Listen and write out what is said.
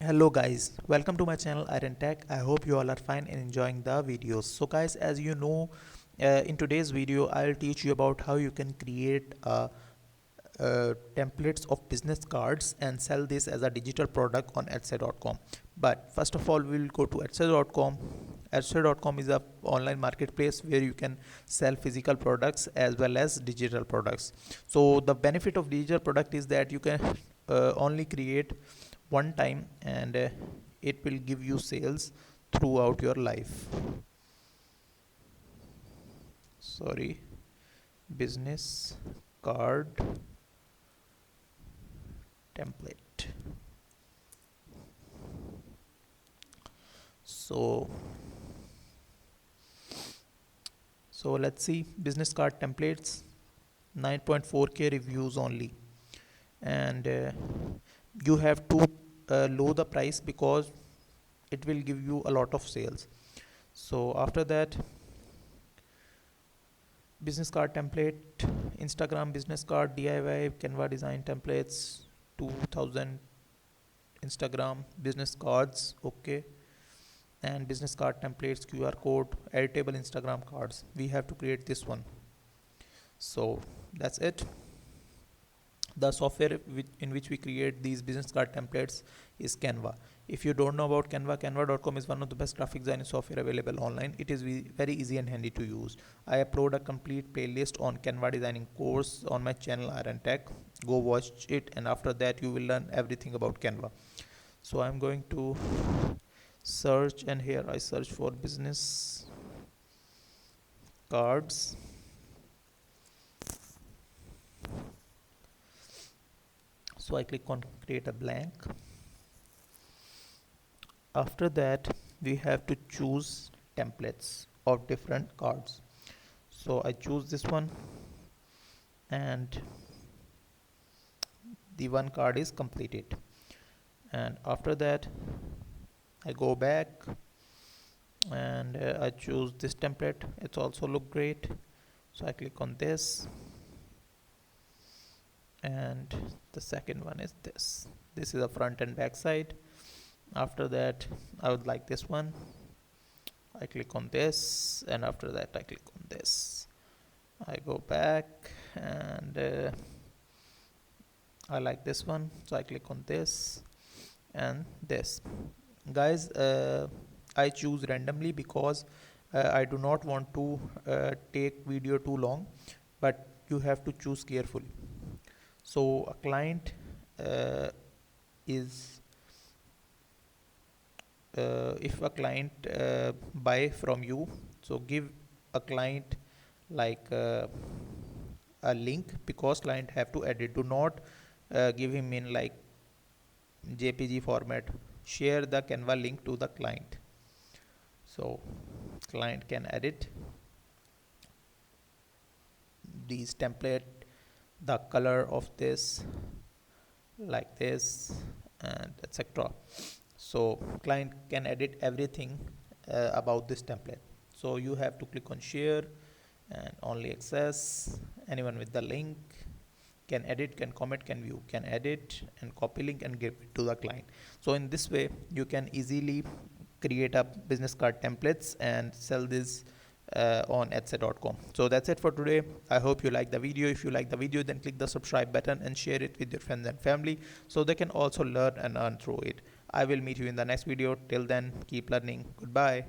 Hello guys, welcome to my channel Iron Tech. I hope you all are fine and enjoying the videos. So guys, as you know, in today's video I'll teach you about how you can create templates of business cards and sell this as a digital product on Etsy.com. But first of all, we'll go to Etsy.com. Etsy.com is a online marketplace where you can sell physical products as well as digital products. So the benefit of digital product is that you can only create one time and it will give you sales throughout your life. Sorry, business card template. So let's see, business card templates, 9.4k reviews only, and you have to lower the price because it will give you a lot of sales. So after that, business card template, Instagram business card DIY, Canva design templates, 2000 Instagram business cards, okay, and business card templates, QR code, editable Instagram cards. We have to create this one. So that's it. The software in which we create these business card templates is Canva. If you don't know about Canva, canva.com is one of the best graphic design software available online. It is very easy and handy to use. I upload a complete playlist on Canva designing course on my channel Iron Tech. Go watch it, and after that you will learn everything about Canva. So I'm going to search, and here I search for business cards. So I click on create a blank. After that, we have to choose templates of different cards. So I choose this one, and the one card is completed. And after that, I go back and I choose this template. It's also look great. So I click on this, and the second one is this. This is a front and back side. After that, I would like this one. I click on this, and after that I click on this. I go back, and I like this one, so I click on this and this. Guys, I choose randomly because I do not want to take video too long, but you have to choose carefully. So a client is if a client buy from you, so give a client like a link, because client have to edit. Do not give him in like JPG format. Share the Canva link to the client, so client can edit these template, the color of this like this, and etc. So client can edit everything about this template. So you have to click on share and only access. Anyone with the link can edit, can comment, can view, can edit and copy link and give it to the client. So in this way you can easily create a business card templates and sell this on Etsy.com. So that's it for today. I hope you like the video. If you like the video, then click the subscribe button and share it with your friends and family so they can also learn and earn through it. I will meet you in the next video. Till then, keep learning. Goodbye.